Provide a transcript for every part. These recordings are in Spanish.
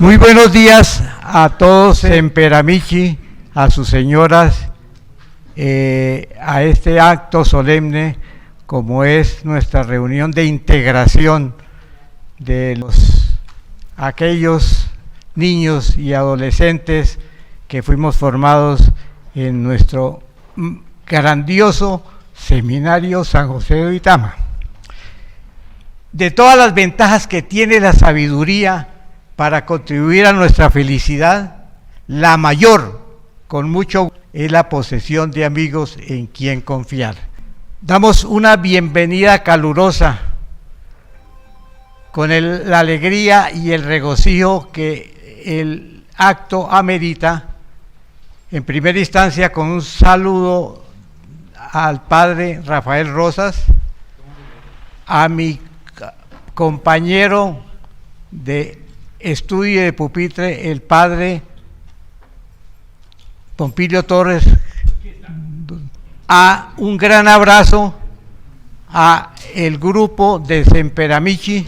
Muy buenos días a todos en Peramichi, a sus señoras, a este acto solemne como es nuestra reunión de integración de aquellos niños y adolescentes que fuimos formados en nuestro grandioso Seminario San José de Duitama. De todas las ventajas que tiene la sabiduría para contribuir a nuestra felicidad, la mayor, con mucho, es la posesión de amigos en quien confiar. Damos una bienvenida calurosa, con la alegría y el regocijo que el acto amerita, en primera instancia con un saludo al padre Rafael Rosas, a mi compañero de estudio de pupitre, el padre Pompilio Torres, a un gran abrazo a el grupo de Semperamichi,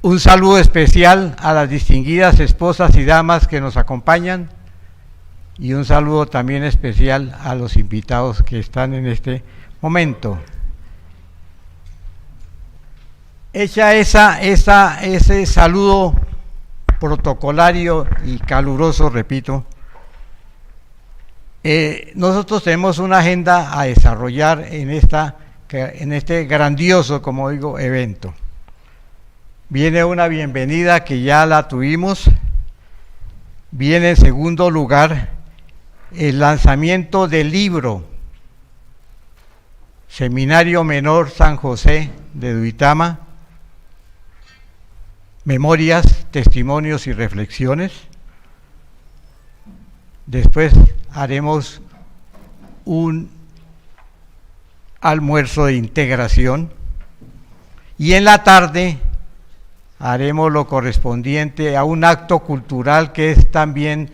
un saludo especial a las distinguidas esposas y damas que nos acompañan y un saludo también especial a los invitados que están en este momento. Hecha ese saludo protocolario y caluroso, repito, nosotros tenemos una agenda a desarrollar en este grandioso, como digo, evento. Viene una bienvenida que ya la tuvimos, viene en segundo lugar el lanzamiento del libro Seminario Menor San José de Duitama, Memorias, Testimonios y Reflexiones. Después haremos un almuerzo de integración y en la tarde haremos lo correspondiente a un acto cultural que es también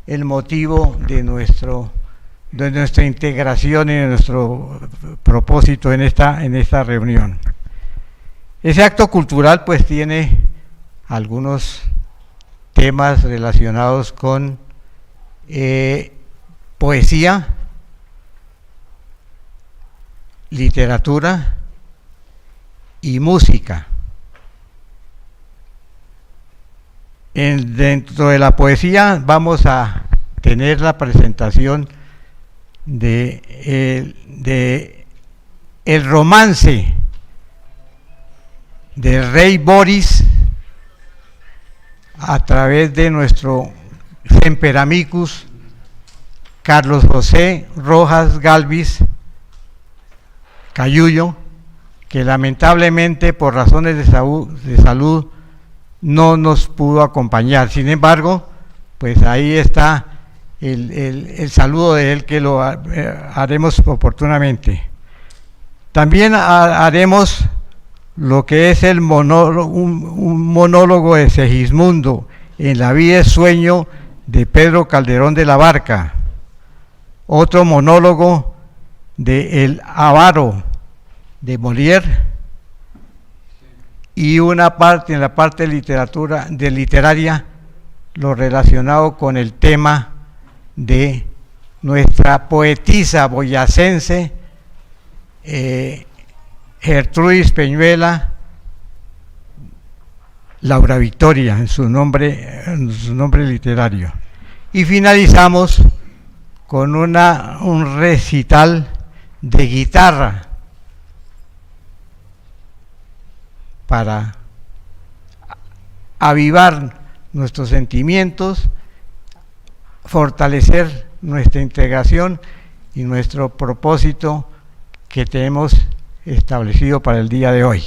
el motivo de nuestra integración y de nuestro propósito en esta reunión. Ese acto cultural pues tiene algunos temas relacionados con poesía, literatura y música. Dentro de la poesía vamos a tener la presentación de el romance del rey Boris a través de nuestro Semperamicus Carlos José Rojas Galvis Cayullo, que lamentablemente por razones de salud no nos pudo acompañar. Sin embargo, pues ahí está el saludo de él, que lo haremos oportunamente. También haremos lo que es un monólogo de Segismundo en La vida es sueño de Pedro Calderón de la Barca, otro monólogo de El avaro de Molière y una parte en la parte literaria lo relacionado con el tema de nuestra poetisa boyacense Gertrudis Peñuela Laura Victoria en su nombre literario. Y finalizamos con un recital de guitarra para avivar nuestros sentimientos, fortalecer nuestra integración y nuestro propósito que tenemos establecido para el día de hoy.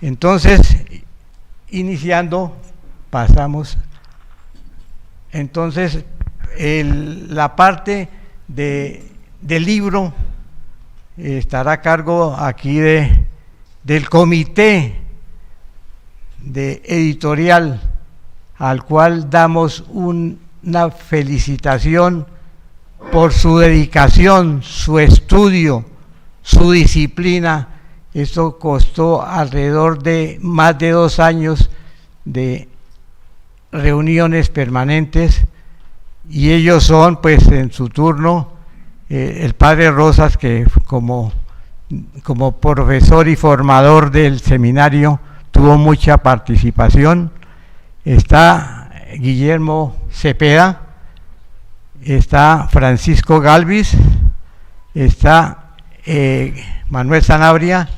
Entonces, iniciando, pasamos. Entonces, la parte del libro estará a cargo aquí del comité de editorial, al cual damos una felicitación por su dedicación, su estudio, su disciplina Esto costó alrededor de más de 2 años de reuniones permanentes, y ellos son, pues, en su turno, el padre Rosas, que como profesor y formador del seminario tuvo mucha participación. Está Guillermo Cepeda, está Francisco Galvis, está Manuel Sanabria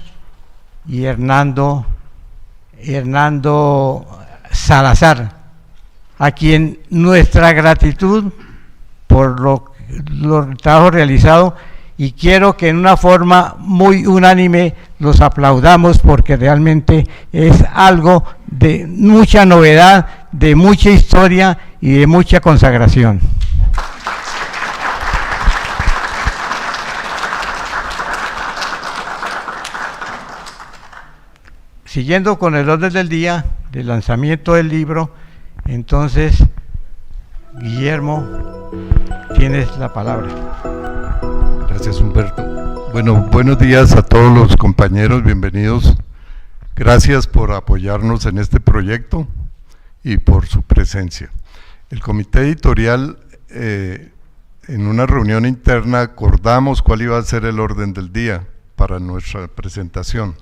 y Hernando Salazar, a quien nuestra gratitud por los trabajos realizados, y quiero que en una forma muy unánime los aplaudamos, porque realmente es algo de mucha novedad, de mucha historia y de mucha consagración. Siguiendo con el orden del día del lanzamiento del libro, entonces, Guillermo, tienes la palabra. Gracias, Humberto. Bueno, buenos días a todos los compañeros, bienvenidos. Gracias por apoyarnos en este proyecto y por su presencia. El comité editorial, en una reunión interna, acordamos cuál iba a ser el orden del día para nuestra presentación.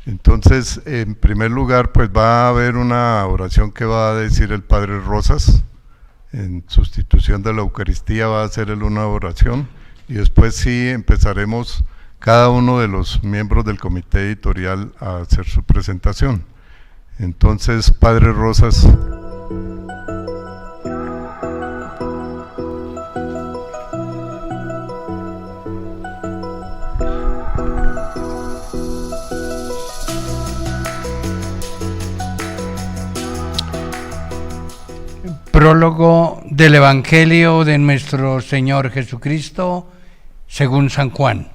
Entonces, en primer lugar, pues va a haber una oración que va a decir el padre Rosas, en sustitución de la Eucaristía va a hacer él una oración, y después sí empezaremos cada uno de los miembros del comité editorial a hacer su presentación. Entonces, padre Rosas. Prólogo del Evangelio de nuestro Señor Jesucristo según San Juan.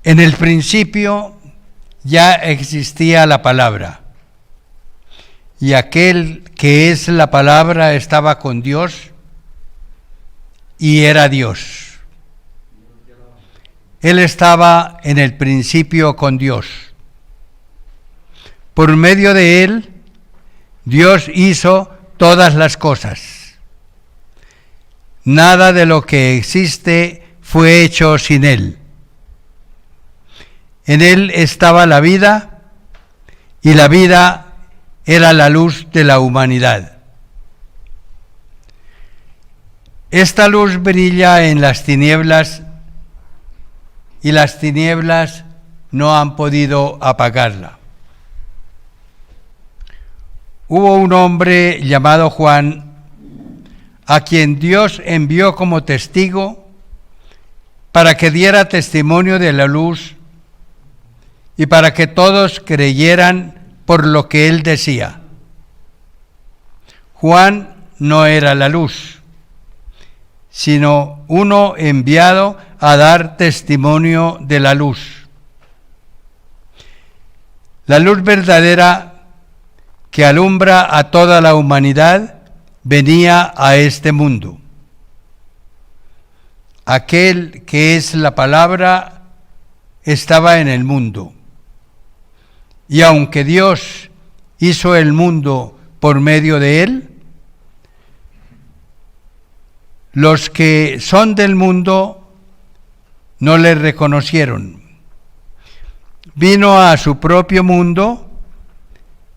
En el principio ya existía la palabra, y aquel que es la palabra estaba con Dios y era Dios. Él estaba en el principio con Dios. Por medio de él, Dios hizo todas las cosas. Nada de lo que existe fue hecho sin él. En él estaba la vida, y la vida era la luz de la humanidad. Esta luz brilla en las tinieblas, y las tinieblas no han podido apagarla. Hubo un hombre llamado Juan, a quien Dios envió como testigo para que diera testimonio de la luz y para que todos creyeran por lo que él decía. Juan no era la luz, sino uno enviado a dar testimonio de la luz. La luz verdadera que alumbra a toda la humanidad venía a este mundo. Aquel que es la palabra estaba en el mundo, y aunque Dios hizo el mundo por medio de él, los que son del mundo no le reconocieron. Vino a su propio mundo,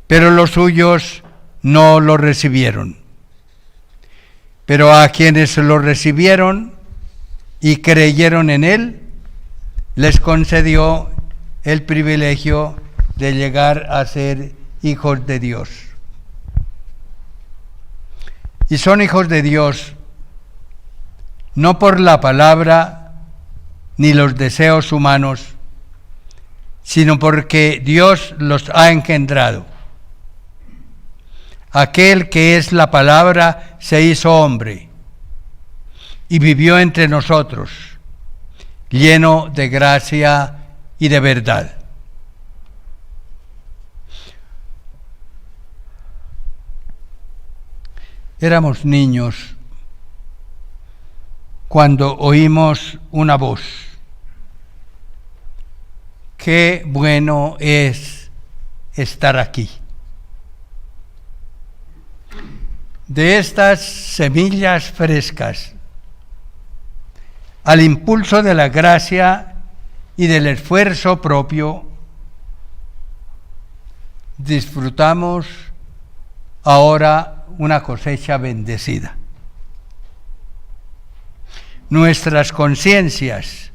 pero los suyos no lo recibieron. Pero a quienes lo recibieron y creyeron en él, les concedió el privilegio de llegar a ser hijos de Dios. Y son hijos de Dios no por la palabra ni los deseos humanos, sino porque Dios los ha engendrado. Aquel que es la palabra se hizo hombre y vivió entre nosotros, lleno de gracia y de verdad. Éramos niños cuando oímos una voz. qué bueno es estar aquí. De estas semillas frescas, al impulso de la gracia y del esfuerzo propio, disfrutamos ahora una cosecha bendecida. Nuestras conciencias,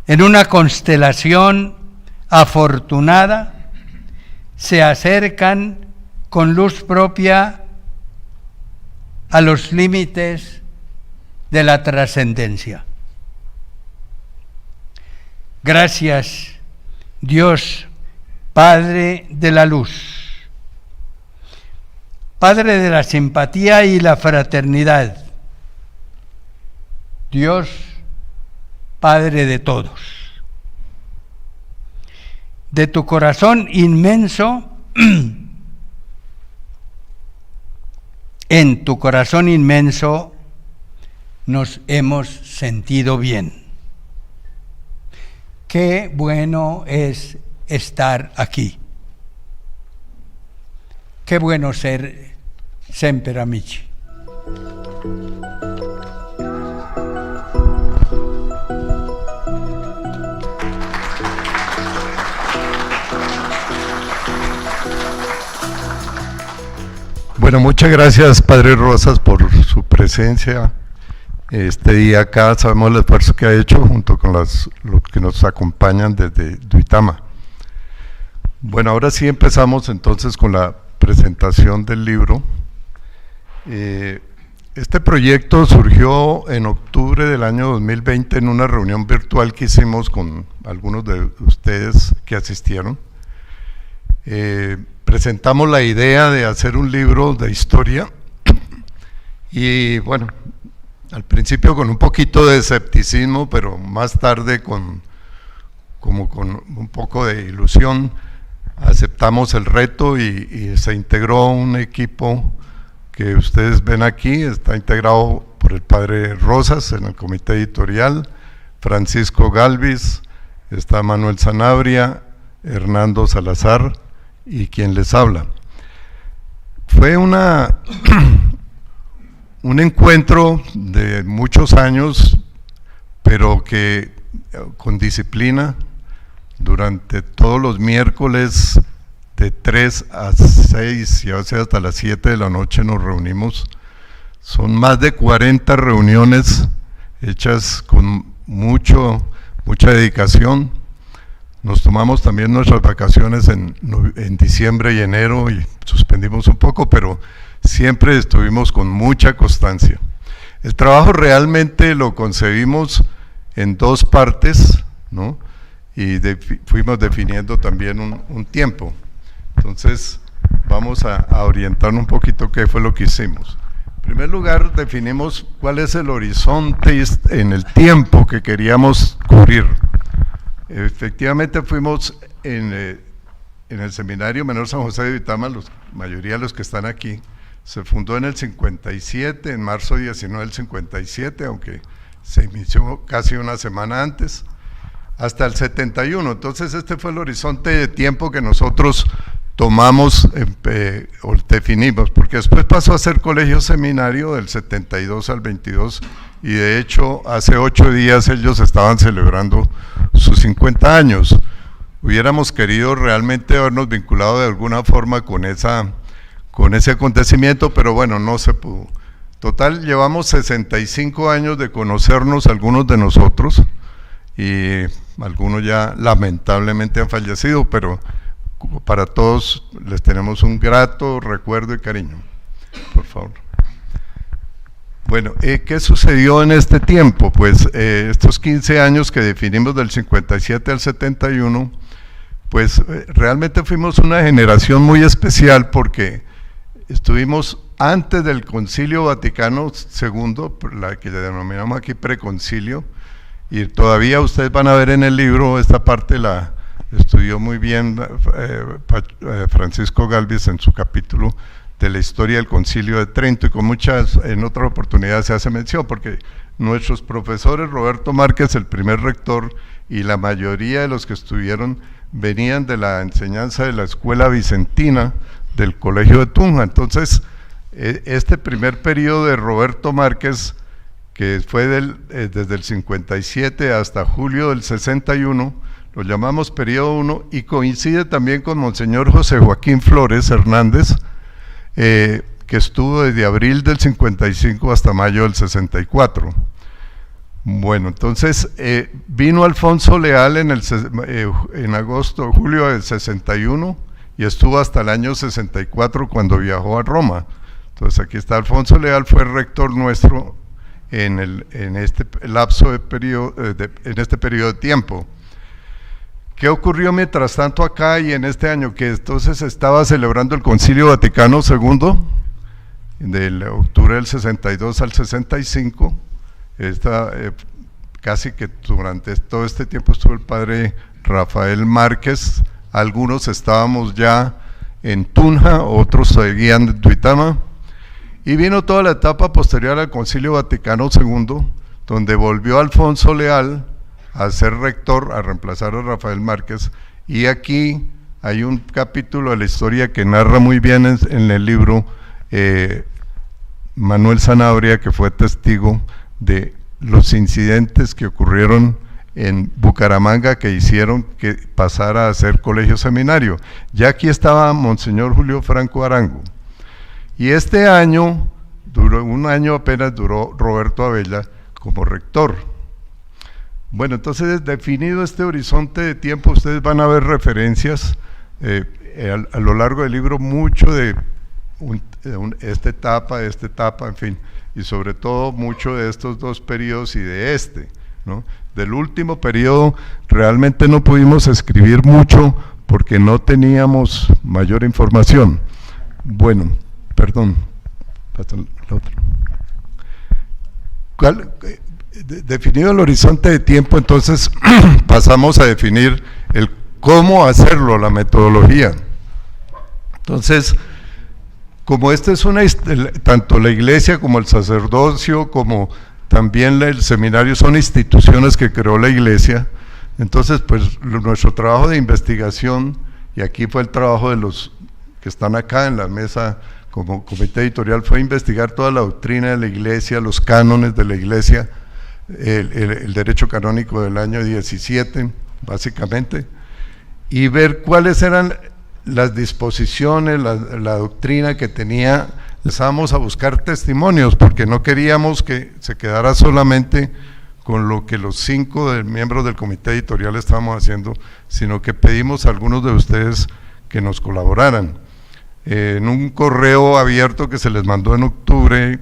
en una constelación afortunada, se acercan con luz propia a los límites de la trascendencia. Gracias, Dios, Padre de la luz, Padre de la simpatía y la fraternidad, Dios, Padre de todos. De tu corazón inmenso, en tu corazón inmenso nos hemos sentido bien. Qué bueno es estar aquí. Qué bueno ser Semper Amici. Bueno, muchas gracias, Padre Rosas, por su presencia este día acá. Sabemos el esfuerzo que ha hecho junto con los que nos acompañan desde Duitama. Bueno, ahora sí empezamos entonces con la presentación del libro. Este proyecto surgió en octubre del año 2020 en una reunión virtual que hicimos con algunos de ustedes que asistieron. Presentamos la idea de hacer un libro de historia y bueno, al principio con un poquito de escepticismo, pero más tarde con un poco de ilusión aceptamos el reto y se integró un equipo que ustedes ven aquí. Está integrado por el Padre Rosas en el comité editorial, Francisco Galvis, está Manuel Sanabria, Hernando Salazar y quien les habla. Fue un encuentro de muchos años, pero que con disciplina, durante todos los miércoles de 3 a 6 y a veces hasta las 7 de la noche nos reunimos. Son más de 40 reuniones hechas con mucha dedicación. Nos tomamos también nuestras vacaciones en diciembre y enero y suspendimos un poco, pero siempre estuvimos con mucha constancia. El trabajo realmente lo concebimos en dos partes, ¿no? Y fuimos definiendo también un tiempo. Entonces vamos a orientar un poquito qué fue lo que hicimos. En primer lugar, definimos cuál es el horizonte en el tiempo que queríamos cubrir. Efectivamente fuimos en el Seminario Menor San José de Duitama, la mayoría de los que están aquí, se fundó en el 57, en marzo 19 del 57, aunque se inició casi una semana antes, hasta el 71. Entonces este fue el horizonte de tiempo que nosotros tomamos o definimos, porque después pasó a ser colegio seminario del 72 al 22, y de hecho hace 8 días ellos estaban celebrando sus 50 años. Hubiéramos querido realmente habernos vinculado de alguna forma con ese acontecimiento, pero bueno, no se pudo. Total, llevamos 65 años de conocernos algunos de nosotros, y algunos ya lamentablemente han fallecido, pero para todos les tenemos un grato recuerdo y cariño. Por favor. Bueno, ¿qué sucedió en este tiempo? Pues estos 15 años que definimos del 57 al 71, pues realmente fuimos una generación muy especial porque estuvimos antes del Concilio Vaticano II, la que le denominamos aquí preconcilio, y todavía ustedes van a ver en el libro, esta parte la estudió muy bien Francisco Galvis en su capítulo de la historia del Concilio de Trento, y en otras oportunidades se hace mención, porque nuestros profesores, Roberto Márquez, el primer rector, y la mayoría de los que estuvieron venían de la enseñanza de la escuela vicentina del Colegio de Tunja. Entonces, este primer periodo de Roberto Márquez, que fue desde el 57 hasta julio del 61, lo llamamos periodo 1, y coincide también con Monseñor José Joaquín Flores Hernández, que estuvo desde abril del 55 hasta mayo del 64. Bueno, entonces vino Alfonso Leal en agosto, julio del 61, y estuvo hasta el año 64 cuando viajó a Roma. Entonces aquí está Alfonso Leal, fue rector nuestro en este lapso de periodo, en este periodo de tiempo. ¿Qué ocurrió mientras tanto acá y en este año? Que entonces estaba celebrando el Concilio Vaticano II, del octubre del 62 al 65, casi que durante todo este tiempo estuvo el padre Rafael Márquez, algunos estábamos ya en Tunja, otros seguían en Duitama, y vino toda la etapa posterior al Concilio Vaticano II, donde volvió Alfonso Leal a ser rector, a reemplazar a Rafael Márquez, y aquí hay un capítulo de la historia que narra muy bien en el libro Manuel Sanabria, que fue testigo de los incidentes que ocurrieron en Bucaramanga que hicieron que pasara a ser colegio seminario. Ya aquí estaba Monseñor Julio Franco Arango. Y este año, un año apenas duró Roberto Abella como rector. Bueno, entonces definido este horizonte de tiempo, ustedes van a ver referencias a lo largo del libro, mucho de esta etapa, en fin, y sobre todo mucho de estos dos periodos y de ¿no? Del último periodo realmente no pudimos escribir mucho porque no teníamos mayor información. Bueno, perdón, pasa el otro. Definido el horizonte de tiempo, entonces pasamos a definir el cómo hacerlo, la metodología. Entonces, como esta es tanto la iglesia como el sacerdocio, como también el seminario son instituciones que creó la iglesia, entonces pues nuestro trabajo de investigación, y aquí fue el trabajo de los que están acá en la mesa como comité editorial, fue investigar toda la doctrina de la iglesia, los cánones de la iglesia, el derecho canónico del año 17, básicamente, y ver cuáles eran las disposiciones, la doctrina que tenía. Empezamos a buscar testimonios porque no queríamos que se quedara solamente con lo que los 5 miembros del comité editorial estábamos haciendo, sino que pedimos a algunos de ustedes que nos colaboraran. En un correo abierto que se les mandó en octubre,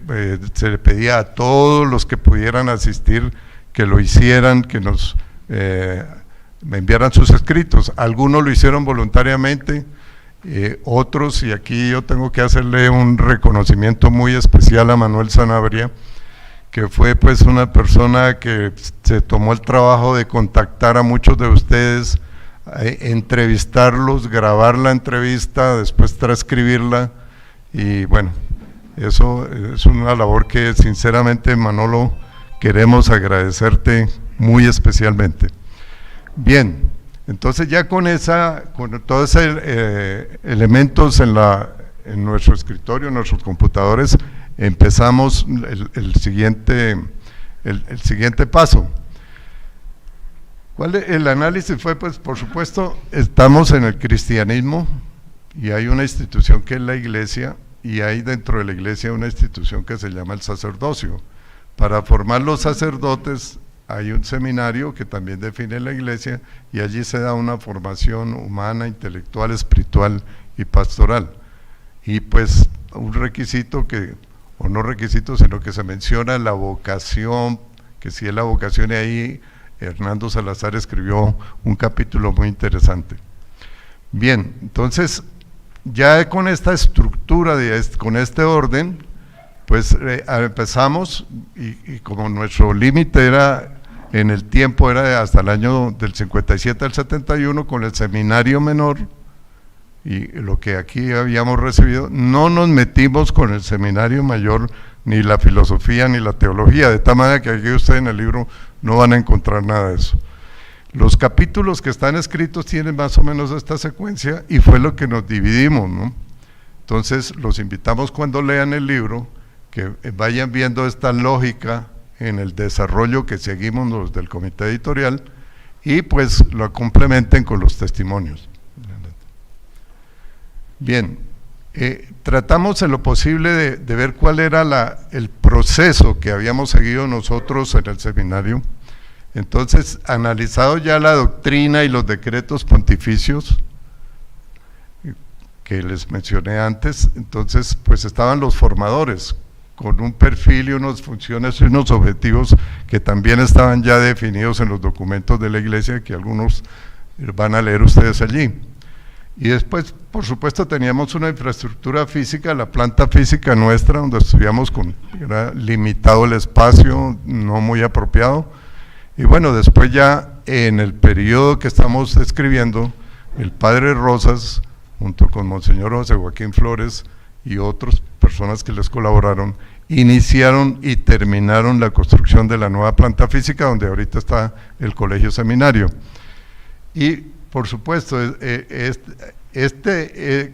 se le pedía a todos los que pudieran asistir que lo hicieran, que nos me enviaran sus escritos. Algunos lo hicieron voluntariamente, otros, y aquí yo tengo que hacerle un reconocimiento muy especial a Manuel Sanabria, que fue pues una persona que se tomó el trabajo de contactar a muchos de ustedes, entrevistarlos, grabar la entrevista, después transcribirla, y bueno, eso es una labor que sinceramente, Manolo, queremos agradecerte muy especialmente. Bien, entonces ya con todos esos elementos en nuestro escritorio, en nuestros computadores, empezamos el siguiente paso. El análisis fue, pues, por supuesto, estamos en el cristianismo y hay una institución que es la iglesia, y hay dentro de la iglesia una institución que se llama el sacerdocio. Para formar los sacerdotes hay un seminario que también define la iglesia, y allí se da una formación humana, intelectual, espiritual y pastoral. Y pues un requisito o no requisito, sino que se menciona la vocación, que si es la vocación, y ahí Hernando Salazar escribió un capítulo muy interesante. Bien, entonces ya con esta estructura, con este orden, pues empezamos, y como nuestro límite en el tiempo era hasta el año del 57 al 71 con el seminario menor, y lo que aquí habíamos recibido, no nos metimos con el seminario mayor, ni la filosofía ni la teología, de tal manera que aquí ustedes en el libro no van a encontrar nada de eso. Los capítulos que están escritos tienen más o menos esta secuencia y fue lo que nos dividimos, ¿no? Entonces los invitamos cuando lean el libro que vayan viendo esta lógica en el desarrollo que seguimos los del comité editorial y pues lo complementen con los testimonios. Bien, tratamos en lo posible de ver cuál era el proceso que habíamos seguido nosotros en el seminario. Entonces, analizado ya la doctrina y los decretos pontificios que les mencioné antes, entonces pues estaban los formadores con un perfil y unas funciones y unos objetivos que también estaban ya definidos en los documentos de la Iglesia, que algunos van a leer ustedes allí. Y después, por supuesto, teníamos una infraestructura física, la planta física nuestra, donde estudiamos era limitado el espacio, no muy apropiado. Y bueno, después ya en el periodo que estamos escribiendo, el padre Rosas, junto con Monseñor José Joaquín Flores y otras personas que les colaboraron, iniciaron y terminaron la construcción de la nueva planta física, donde ahorita está el colegio seminario. Y por supuesto,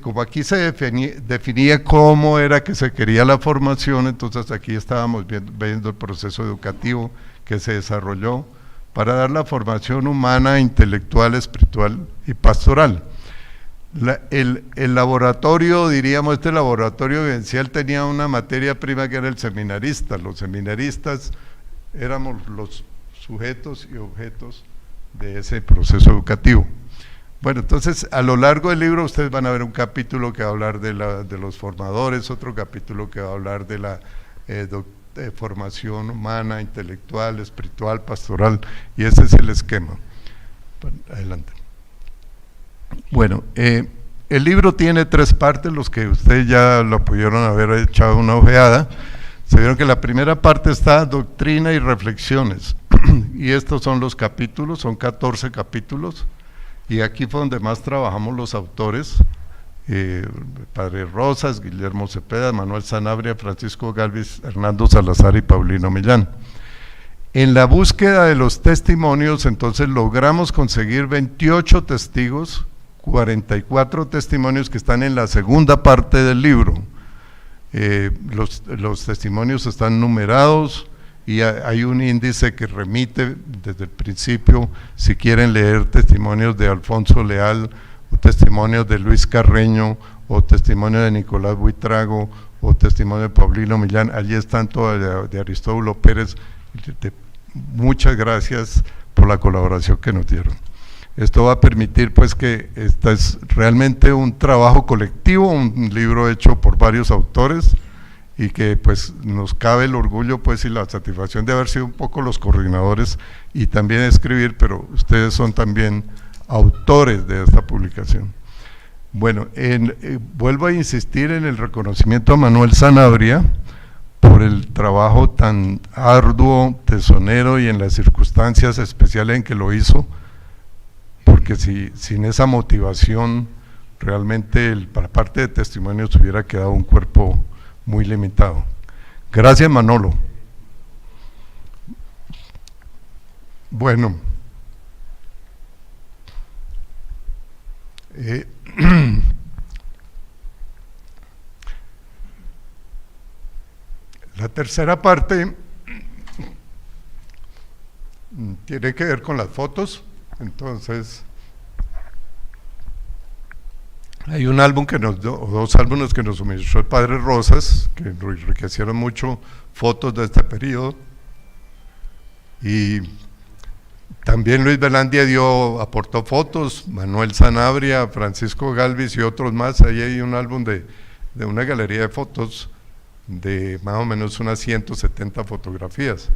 como aquí se definía cómo era que se quería la formación, entonces aquí estábamos viendo el proceso educativo que se desarrolló para dar la formación humana, intelectual, espiritual y pastoral. El laboratorio, diríamos, este laboratorio vivencial tenía una materia prima que era el seminarista. Los seminaristas éramos los sujetos y objetos de ese proceso educativo. Bueno, entonces a lo largo del libro ustedes van a ver un capítulo que va a hablar de los formadores, otro capítulo que va a hablar de la formación humana, intelectual, espiritual, pastoral, y ese es el esquema. Adelante. Bueno, el libro tiene 3 partes, los que ustedes ya lo pudieron haber echado una ojeada. Se vieron que la primera parte está doctrina y reflexiones, y estos son los capítulos, son 14 capítulos, y aquí fue donde más trabajamos los autores, Padre Rosas, Guillermo Cepeda, Manuel Sanabria, Francisco Galvis, Hernando Salazar y Paulino Millán. En la búsqueda de los testimonios, entonces logramos conseguir 28 testigos, 44 testimonios que están en la segunda parte del libro. Los testimonios están numerados y hay un índice que remite desde el principio, si quieren leer testimonios de Alfonso Leal, o testimonios de Luis Carreño, o testimonio de Nicolás Buitrago, o testimonio de Paulino Millán, allí están todos de Aristóbulo Pérez. Muchas gracias por la colaboración que nos dieron. Esto va a permitir pues que esta es realmente un trabajo colectivo, un libro hecho por varios autores, y que pues nos cabe el orgullo pues y la satisfacción de haber sido un poco los coordinadores y también escribir, pero ustedes son también autores de esta publicación. Bueno, vuelvo a insistir en el reconocimiento a Manuel Sanabria por el trabajo tan arduo, tesonero y en las circunstancias especiales en que lo hizo, porque sin esa motivación realmente para parte de testimonios hubiera quedado un cuerpo muy limitado. Gracias, Manolo. Bueno, la tercera parte tiene que ver con las fotos. Entonces, hay un álbum que nos dio, o 2 álbumes que nos suministró el padre Rosas, que enriquecieron mucho fotos de este periodo, y también Luis Velandia aportó fotos, Manuel Sanabria, Francisco Galvis y otros más. Ahí hay un álbum de una galería de fotos de más o menos unas 170 fotografías.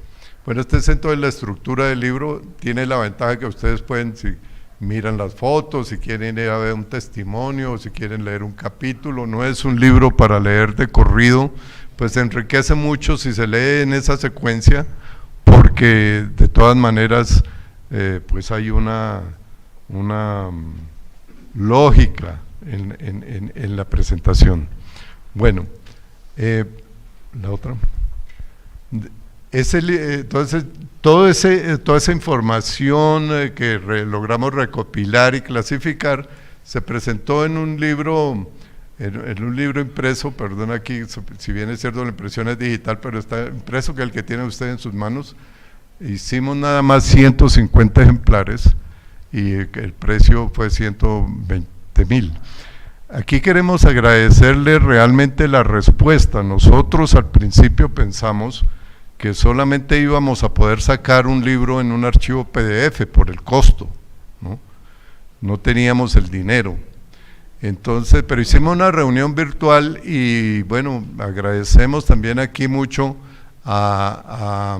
Bueno, este centro de la estructura del libro tiene la ventaja que ustedes pueden, si miran las fotos, si quieren ir a ver un testimonio, o si quieren leer un capítulo, no es un libro para leer de corrido, pues enriquece mucho si se lee en esa secuencia, porque de todas maneras pues hay una lógica en la presentación. Bueno, la otra. Entonces, toda esa información que logramos recopilar y clasificar se presentó en un libro impreso, perdón, aquí, si bien es cierto la impresión es digital, pero está impreso, que el que tiene usted en sus manos. Hicimos nada más 150 ejemplares y el precio fue 120,000. Aquí queremos agradecerle realmente la respuesta. Nosotros al principio pensamos que solamente íbamos a poder sacar un libro en un archivo PDF por el costo, no teníamos el dinero. Entonces, pero hicimos una reunión virtual y bueno, agradecemos también aquí mucho a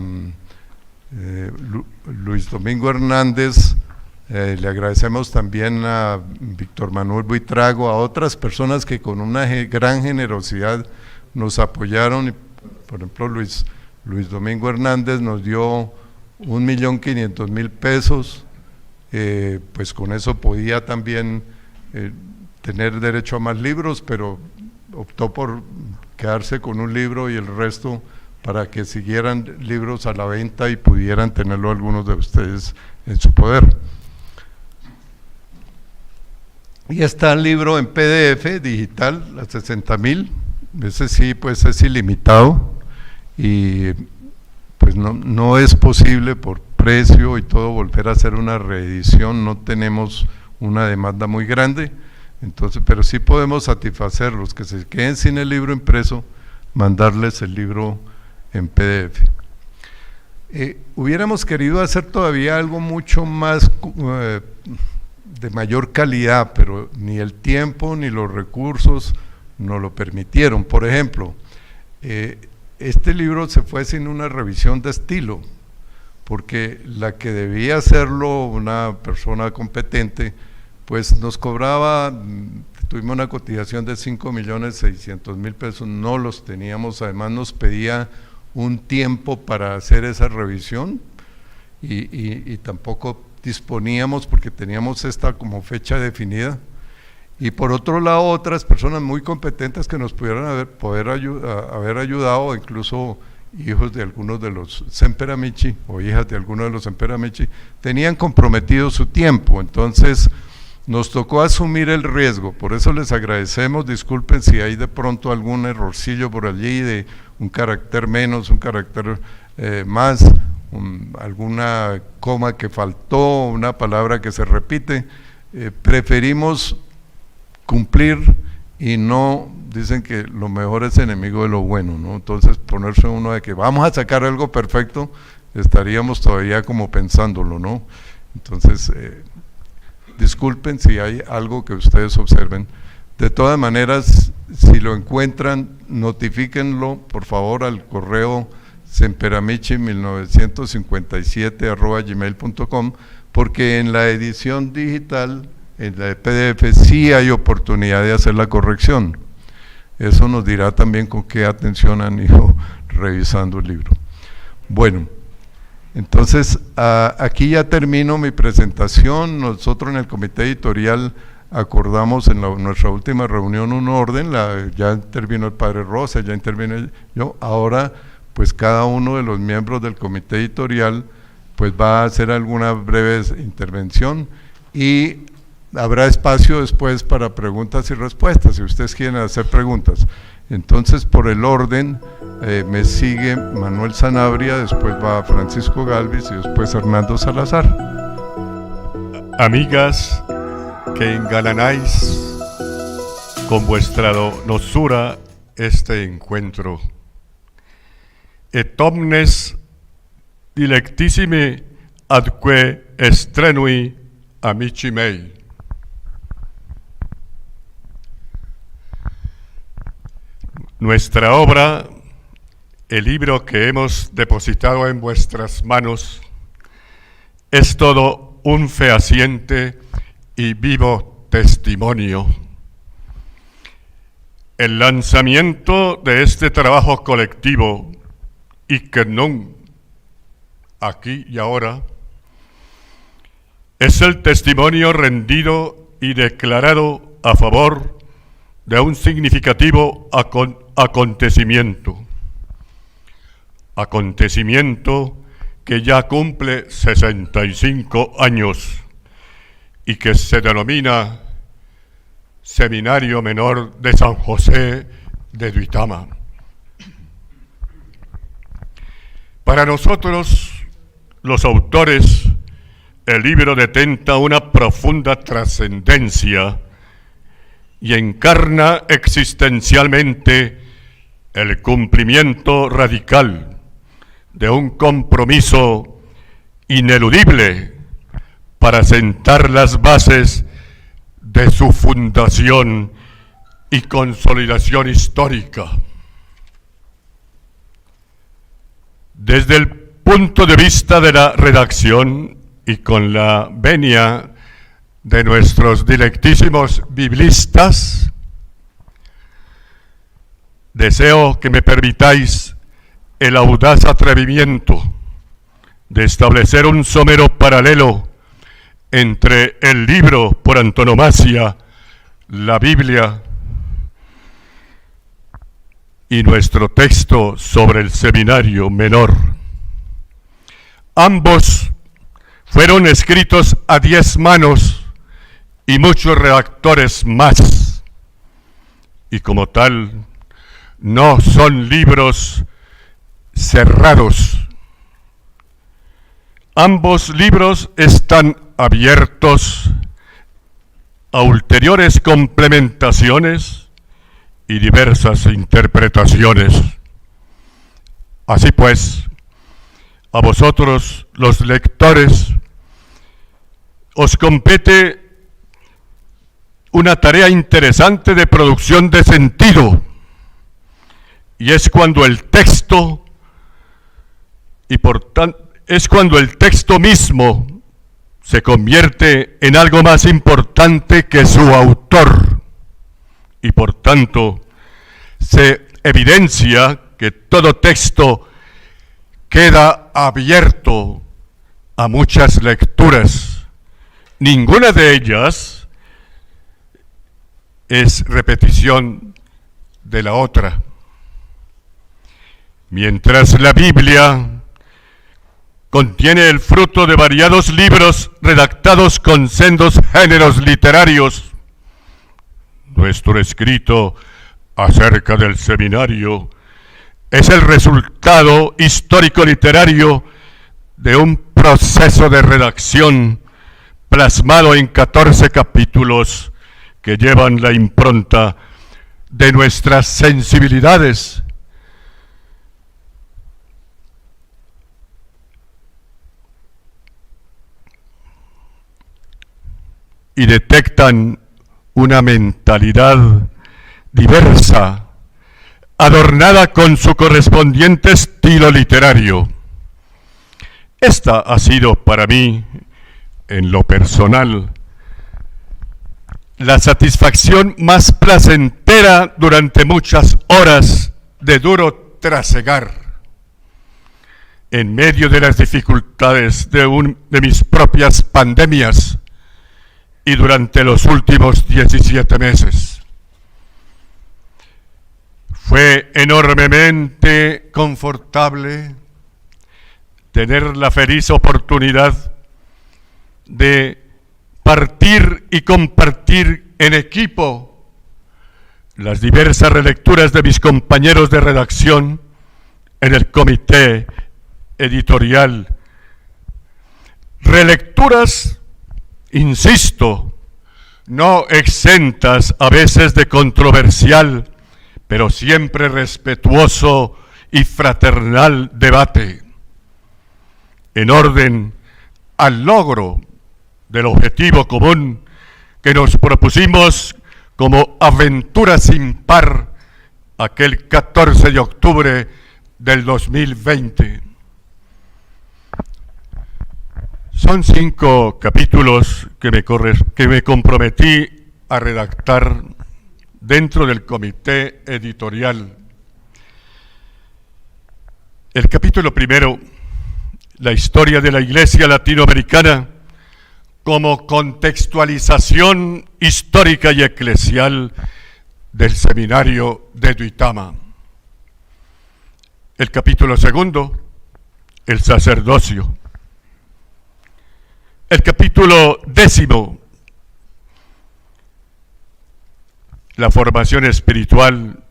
Luis Domingo Hernández, le agradecemos también a Víctor Manuel Buitrago, a otras personas que con una gran generosidad nos apoyaron. Por ejemplo, Luis Domingo Hernández nos dio 1.500.000 pesos, pues con eso podía también tener derecho a más libros, pero optó por quedarse con un libro y el resto para que siguieran libros a la venta y pudieran tenerlo algunos de ustedes en su poder. Y está el libro en PDF digital, a 60,000, ese sí pues es ilimitado y pues no es posible por precio y todo volver a hacer una reedición, no tenemos una demanda muy grande, entonces, pero sí podemos satisfacer los que se queden sin el libro impreso, mandarles el libro en PDF. Hubiéramos querido hacer todavía algo mucho más de mayor calidad, pero ni el tiempo ni los recursos nos lo permitieron. Por ejemplo, este libro se fue sin una revisión de estilo, porque la que debía hacerlo una persona competente, pues nos cobraba, tuvimos una cotización de 5.600.000 pesos, no los teníamos, además nos pedía un tiempo para hacer esa revisión y tampoco disponíamos porque teníamos esta como fecha definida. Y por otro lado, otras personas muy competentes que nos pudieran haber ayudado, incluso hijos de algunos de los Semperamichi o hijas de algunos de los Semperamichi, tenían comprometido su tiempo, entonces nos tocó asumir el riesgo. Por eso les agradecemos, disculpen si hay de pronto algún errorcillo por allí de un carácter menos, un carácter más, alguna coma que faltó, una palabra que se repite. Preferimos cumplir y no, dicen que lo mejor es enemigo de lo bueno, ¿no? Entonces ponerse uno de que vamos a sacar algo perfecto, estaríamos todavía como pensándolo, ¿no? Entonces, disculpen si hay algo que ustedes observen. De todas maneras, si lo encuentran, notifíquenlo por favor al correo semperamichi1957@gmail.com, porque en la edición digital, en la de PDF, sí hay oportunidad de hacer la corrección. Eso nos dirá también con qué atención han ido revisando el libro. Bueno, entonces aquí ya termino mi presentación. Nosotros en el comité editorial acordamos en nuestra última reunión un orden, ya intervino el padre Rosa, ya intervino yo, ahora pues cada uno de los miembros del comité editorial pues va a hacer alguna breve intervención y habrá espacio después para preguntas y respuestas, si ustedes quieren hacer preguntas. Entonces, por el orden, me sigue Manuel Sanabria, después va Francisco Galvis y después Hernando Salazar. Amigas que engalanáis con vuestra donosura este encuentro, et omnes dilectissimi adque estrenui amici mei. Nuestra obra, el libro que hemos depositado en vuestras manos, es todo un fehaciente y vivo testimonio. El lanzamiento de este trabajo colectivo, y que non, aquí y ahora, es el testimonio rendido y declarado a favor de un significativo acontecimiento. acontecimiento que ya cumple 65 años y que se denomina Seminario Menor de San José de Duitama. Para nosotros, los autores, el libro detenta una profunda trascendencia y encarna existencialmente el cumplimiento radical de un compromiso ineludible para sentar las bases de su fundación y consolidación histórica. Desde el punto de vista de la redacción y con la venia de nuestros dilectísimos biblistas, deseo que me permitáis el audaz atrevimiento de establecer un somero paralelo entre el libro por antonomasia, la Biblia, y nuestro texto sobre el Seminario Menor. Ambos fueron escritos a 10 manos y muchos redactores más, y como tal no son libros cerrados. Ambos libros están abiertos a ulteriores complementaciones y diversas interpretaciones. Así pues, a vosotros, los lectores, os compete una tarea interesante de producción de sentido, y es cuando el texto, y por tanto, es cuando el texto mismo se convierte en algo más importante que su autor, y por tanto se evidencia que todo texto queda abierto a muchas lecturas. Ninguna de ellas es repetición de la otra. Mientras la Biblia contiene el fruto de variados libros redactados con sendos géneros literarios, nuestro escrito acerca del seminario es el resultado histórico-literario de un proceso de redacción plasmado en 14 capítulos que llevan la impronta de nuestras sensibilidades. Y detectan una mentalidad diversa, adornada con su correspondiente estilo literario. Esta ha sido para mí, en lo personal, la satisfacción más placentera durante muchas horas de duro trasegar, en medio de las dificultades de mis propias pandemias y durante los últimos 17 meses. Fue enormemente confortable tener la feliz oportunidad de partir y compartir en equipo las diversas relecturas de mis compañeros de redacción en el comité editorial. Relecturas, insisto, no exentas a veces de controversial, pero siempre respetuoso y fraternal debate, en orden al logro del objetivo común que nos propusimos como aventura sin par aquel 14 de octubre del 2020. Son 5 capítulos que me comprometí a redactar dentro del comité editorial. El capítulo primero, la historia de la Iglesia latinoamericana como contextualización histórica y eclesial del Seminario de Duitama. El capítulo 2, el sacerdocio. El capítulo 10, la formación espiritual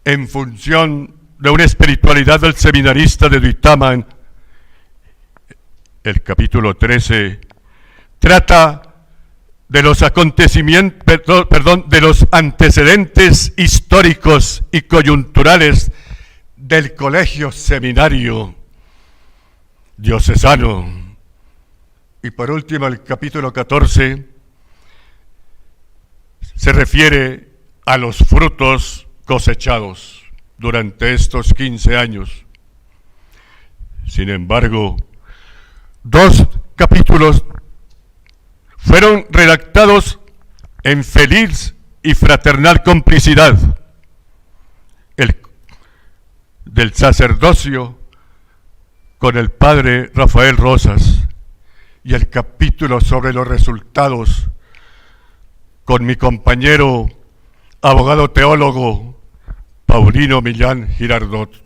en función de una espiritualidad del seminarista de Duitama. El capítulo 13 trata de los acontecimientos, de los antecedentes históricos y coyunturales del colegio seminario diocesano. Y por último, el capítulo 14 se refiere a los frutos cosechados durante estos 15 años. Sin embargo, 2 capítulos fueron redactados en feliz y fraternal complicidad: el del sacerdocio con el padre Rafael Rosas, y el capítulo sobre los resultados con mi compañero abogado teólogo Paulino Millán Girardot.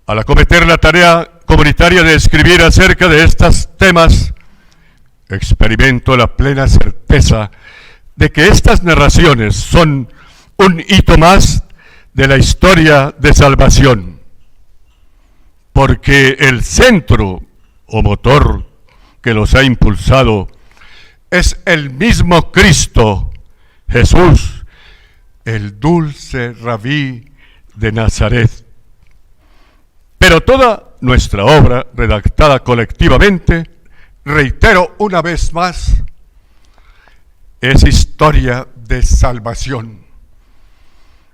Al acometer la tarea comunitaria de escribir acerca de estos temas, experimento la plena certeza de que estas narraciones son un hito más de la historia de salvación, porque el centro o motor que los ha impulsado es el mismo Cristo, Jesús, el dulce Rabí de Nazaret. Pero toda nuestra obra, redactada colectivamente, reitero una vez más, es historia de salvación.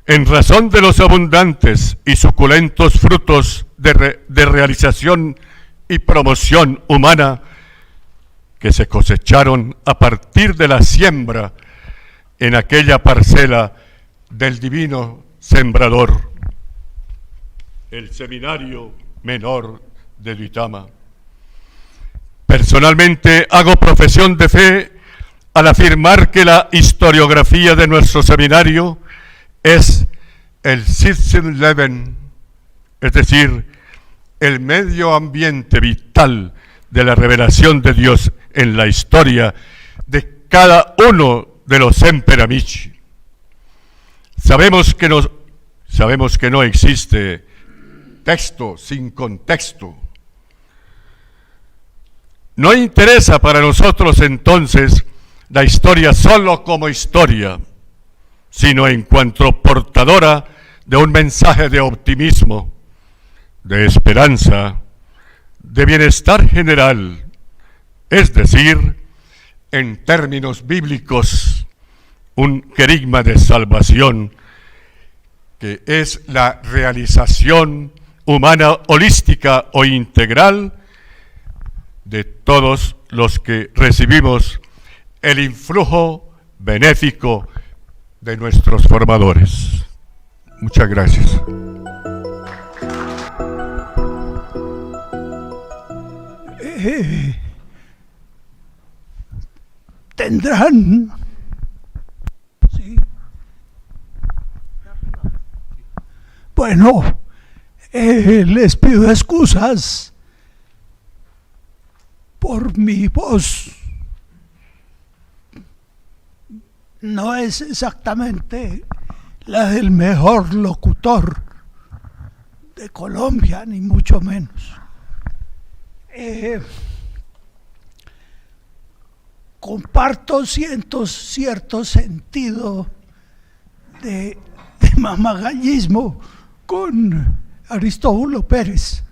En razón de los abundantes y suculentos frutos de realización y promoción humana que se cosecharon a partir de la siembra en aquella parcela del divino sembrador, el Seminario Menor de Duitama. Personalmente hago profesión de fe al afirmar que la historiografía de nuestro seminario es el Sitzleben, es decir, el medio ambiente vital de la revelación de Dios en la historia de cada uno de los Semper Amici. Sabemos que no existe texto sin contexto. No interesa para nosotros entonces la historia solo como historia, sino en cuanto portadora de un mensaje de optimismo, de esperanza, de bienestar general, es decir, en términos bíblicos, un querigma de salvación que es la realización humana holística o integral de todos los que recibimos el influjo benéfico de nuestros formadores. Muchas gracias. Tendrán, sí. Bueno, les pido excusas por mi voz. No es exactamente la del mejor locutor de Colombia, ni mucho menos. Comparto cierto sentido de mamagallismo con Aristóbulo Pérez.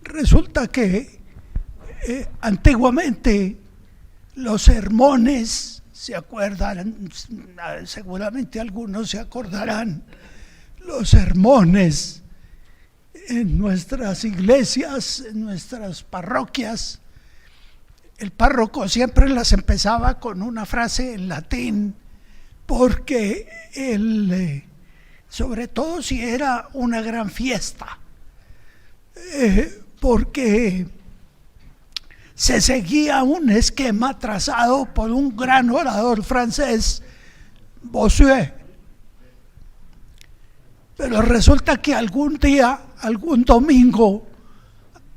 Resulta que antiguamente los sermones, se acuerdan, seguramente algunos se acordarán, los sermones en nuestras iglesias, en nuestras parroquias, el párroco siempre las empezaba con una frase en latín, porque sobre todo si era una gran fiesta, porque se seguía un esquema trazado por un gran orador francés, Bossuet. Pero resulta que algún día, algún domingo,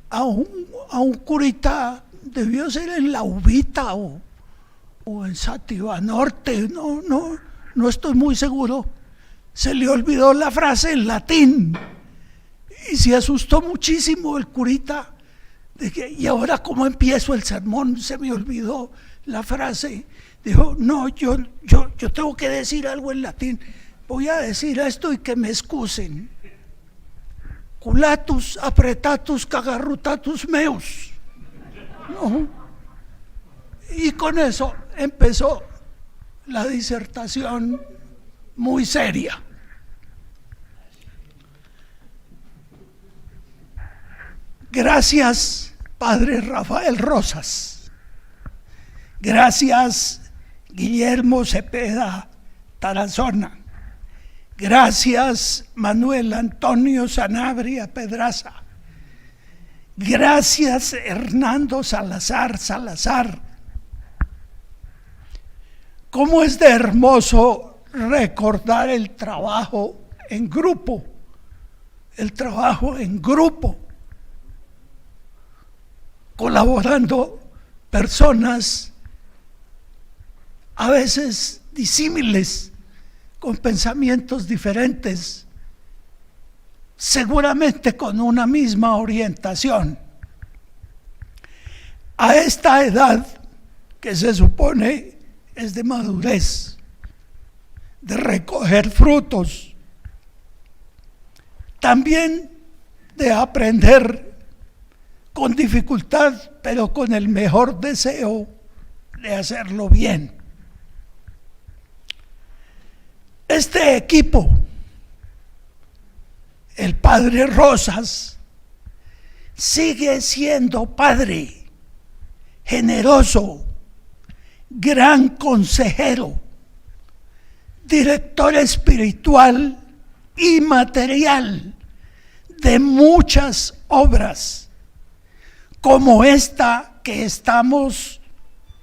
a un curita, debió ser en La Ubita o en Sativa Norte, no estoy muy seguro, se le olvidó la frase en latín y se asustó muchísimo el curita. De que, y ahora, ¿cómo empiezo el sermón? Se me olvidó la frase. Dijo, no, yo tengo que decir algo en latín. Voy a decir esto y que me excusen. Culatus, apretatus, cagarrutatus meus. ¿No? Y con eso empezó la disertación muy seria. Gracias, Padre Rafael Rosas. Gracias, Guillermo Cepeda Tarazona. Gracias, Manuel Antonio Sanabria Pedraza. Gracias, Hernando Salazar. ¿Cómo es de hermoso recordar el trabajo en grupo? El trabajo en grupo, colaborando personas a veces disímiles, con pensamientos diferentes, seguramente con una misma orientación. A esta edad que se supone es de madurez, de recoger frutos, también de aprender con dificultad, pero con el mejor deseo de hacerlo bien. Este equipo, el Padre Rosas, sigue siendo padre, generoso, gran consejero, director espiritual y material de muchas obras, como esta que estamos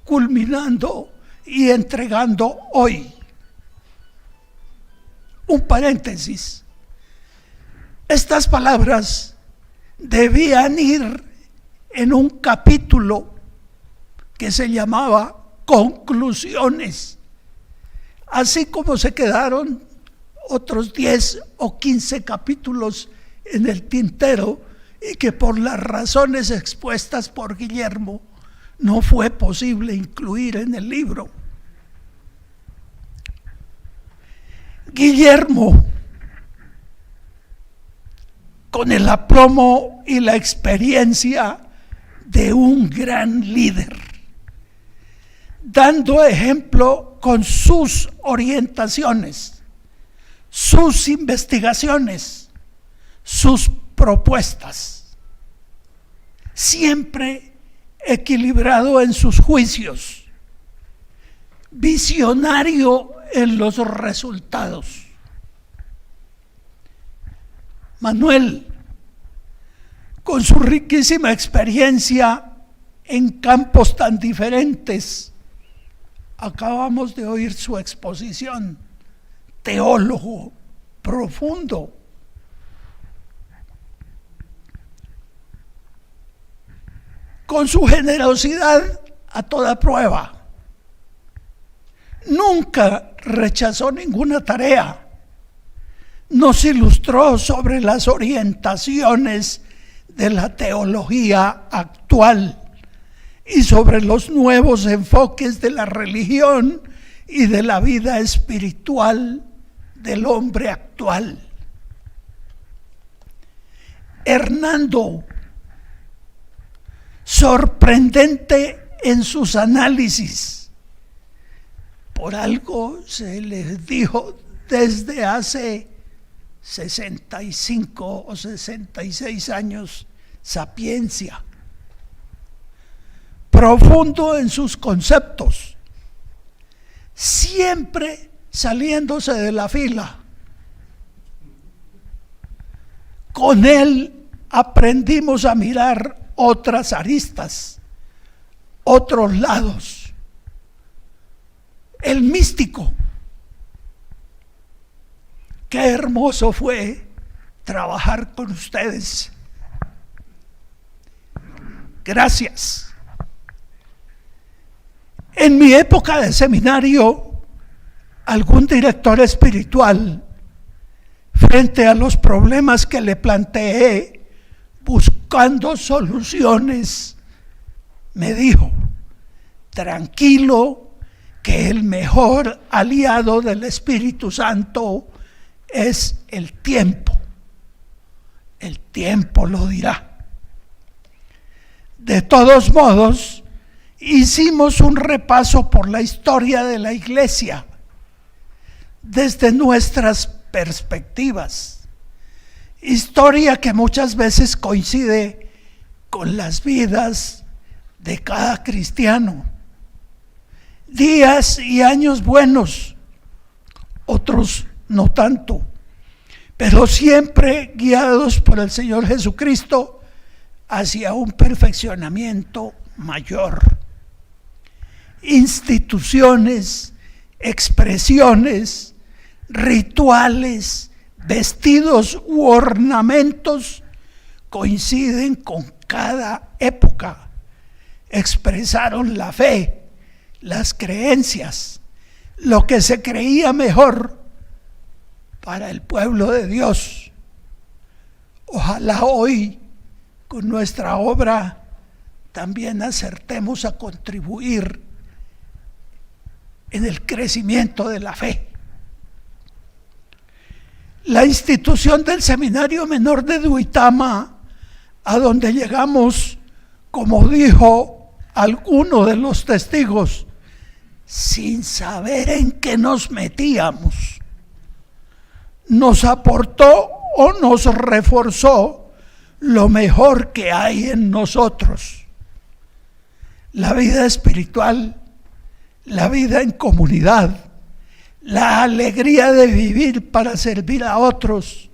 culminando y entregando hoy. Un paréntesis. Estas palabras debían ir en un capítulo que se llamaba Conclusiones, así como se quedaron otros 10 o 15 capítulos en el tintero y que por las razones expuestas por Guillermo no fue posible incluir en el libro. Guillermo, con el aplomo y la experiencia de un gran líder, dando ejemplo con sus orientaciones, sus investigaciones, sus propuestas, siempre equilibrado en sus juicios, visionario en los resultados. Manuel, con su riquísima experiencia en campos tan diferentes, acabamos de oír su exposición, teólogo profundo. Con su generosidad a toda prueba, nunca rechazó ninguna tarea. Nos ilustró sobre las orientaciones de la teología actual y sobre los nuevos enfoques de la religión y de la vida espiritual del hombre actual. Hernando, sorprendente en sus análisis. Por algo se les dijo desde hace 65 o 66 años sapiencia. Profundo en sus conceptos, siempre saliéndose de la fila. Con él aprendimos a mirar otras aristas, otros lados. El místico, qué hermoso fue trabajar con ustedes. Gracias. En mi época de seminario, algún director espiritual, frente a los problemas que le planteé, buscando soluciones, me dijo: tranquilo, que el mejor aliado del Espíritu Santo es el tiempo. El tiempo lo dirá. De todos modos, hicimos un repaso por la historia de la Iglesia desde nuestras perspectivas. Historia que muchas veces coincide con las vidas de cada cristiano. Días y años buenos, otros no tanto, pero siempre guiados por el Señor Jesucristo hacia un perfeccionamiento mayor. Instituciones, expresiones, rituales, vestidos u ornamentos coinciden con cada época. Expresaron la fe, las creencias, lo que se creía mejor para el pueblo de Dios. Ojalá hoy, con nuestra obra, también acertemos a contribuir en el crecimiento de la fe. La institución del Seminario Menor de Duitama, a donde llegamos, como dijo alguno de los testigos, sin saber en qué nos metíamos, nos aportó o nos reforzó lo mejor que hay en nosotros: la vida espiritual, la vida en comunidad, la alegría de vivir para servir a otros,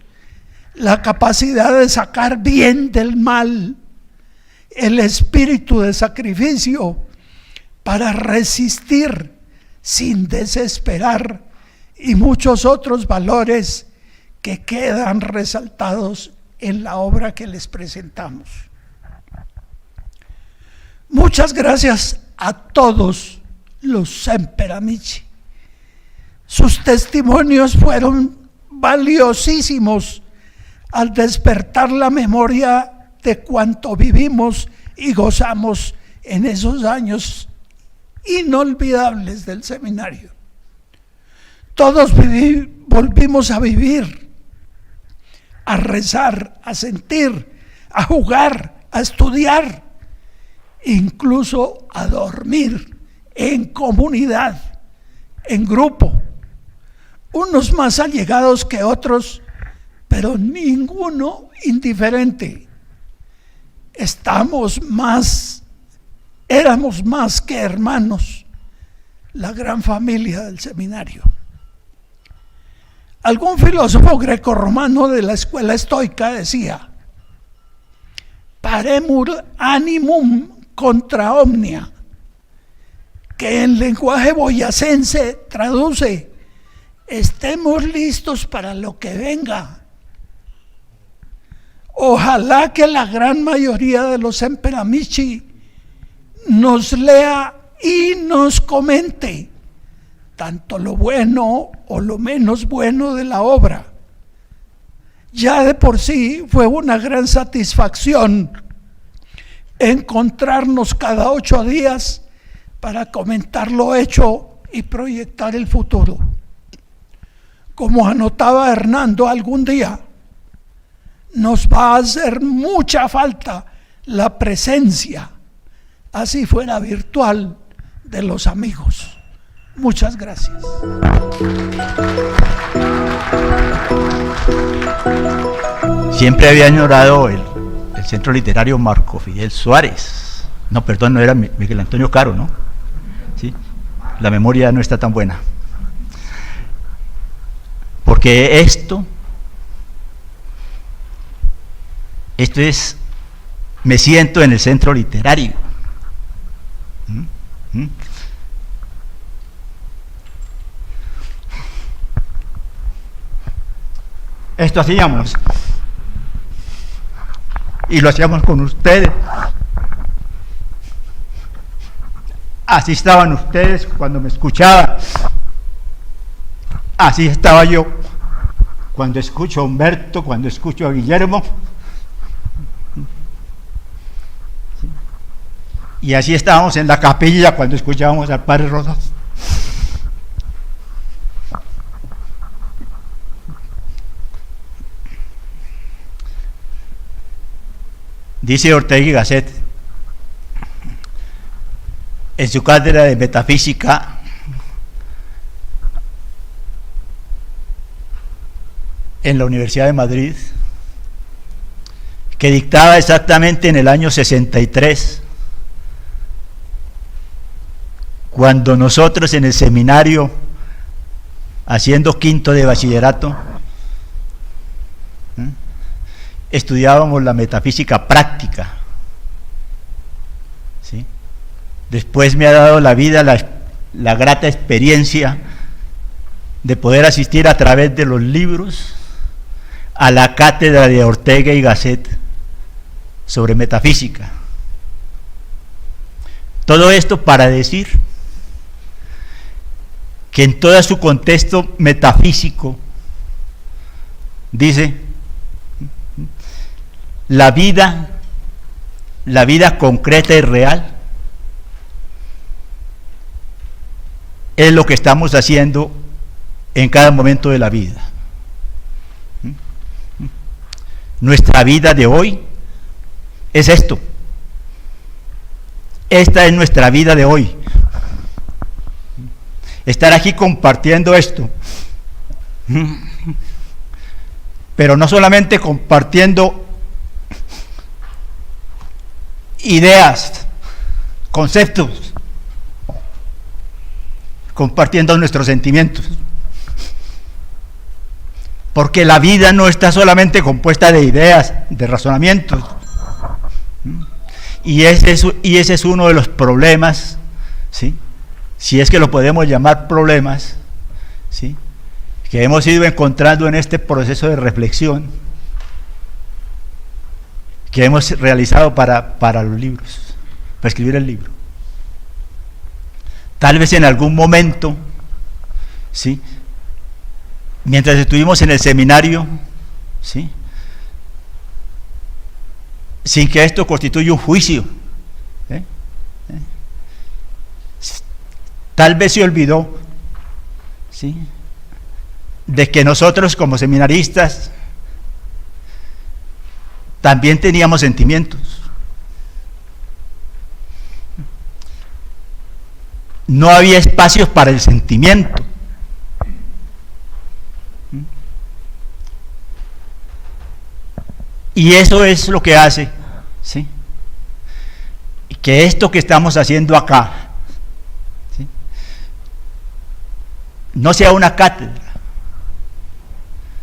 la capacidad de sacar bien del mal, el espíritu de sacrificio para resistir sin desesperar, y muchos otros valores que quedan resaltados en la obra que les presentamos. Muchas gracias a todos los Semper Amici. Sus testimonios fueron valiosísimos al despertar la memoria de cuanto vivimos y gozamos en esos años inolvidables del seminario. Todos volvimos a vivir, a rezar, a sentir, a jugar, a estudiar, incluso a dormir en comunidad, en grupo, unos más allegados que otros, pero ninguno indiferente. Éramos más que hermanos, la gran familia del seminario. Algún filósofo grecorromano de la escuela estoica decía: paremur animum contra omnia, que en lenguaje boyacense traduce: estemos listos para lo que venga. Ojalá que la gran mayoría de los Semper Amici nos lea y nos comente tanto lo bueno o lo menos bueno de la obra. Ya de por sí fue una gran satisfacción encontrarnos cada 8 días para comentar lo hecho y proyectar el futuro. Como anotaba Hernando algún día, nos va a hacer mucha falta la presencia, así fuera virtual, de los amigos. Muchas gracias. Siempre había añorado el Centro Literario Marco Fidel Suárez. No, perdón, no era Miguel Antonio Caro, ¿no? ¿Sí? La memoria no está tan buena. Porque esto es, me siento en el centro literario. Esto hacíamos. Y lo hacíamos con ustedes. Así estaban ustedes cuando me escuchaban. Así estaba yo cuando escucho a Humberto, cuando escucho a Guillermo. Y así estábamos en la capilla cuando escuchábamos al Padre Rosas. Dice Ortega y Gasset en su cátedra de metafísica en la Universidad de Madrid, que dictaba exactamente en el año 63, cuando nosotros en el seminario, haciendo quinto de bachillerato, estudiábamos la metafísica práctica, ¿sí? Después me ha dado la vida la grata experiencia de poder asistir a través de los libros a la cátedra de Ortega y Gasset sobre metafísica. Todo esto para decir que en todo su contexto metafísico dice la vida concreta y real es lo que estamos haciendo en cada momento de la vida. Nuestra vida de hoy es esto. Esta es nuestra vida de hoy. Estar aquí compartiendo esto. Pero no solamente compartiendo ideas, conceptos, compartiendo nuestros sentimientos. Porque la vida no está solamente compuesta de ideas, de razonamientos. Y ese es uno de los problemas, ¿sí? Si es que lo podemos llamar problemas, ¿sí?, que hemos ido encontrando en este proceso de reflexión que hemos realizado para los libros, para escribir el libro. Tal vez en algún momento, ¿sí?, mientras estuvimos en el seminario, ¿sí?, sin que esto constituya un juicio, tal vez se olvidó, ¿sí?, de que nosotros como seminaristas también teníamos sentimientos. No había espacios para el sentimiento. Y eso es lo que hace, ¿sí?, que esto que estamos haciendo acá, ¿sí?, no sea una cátedra,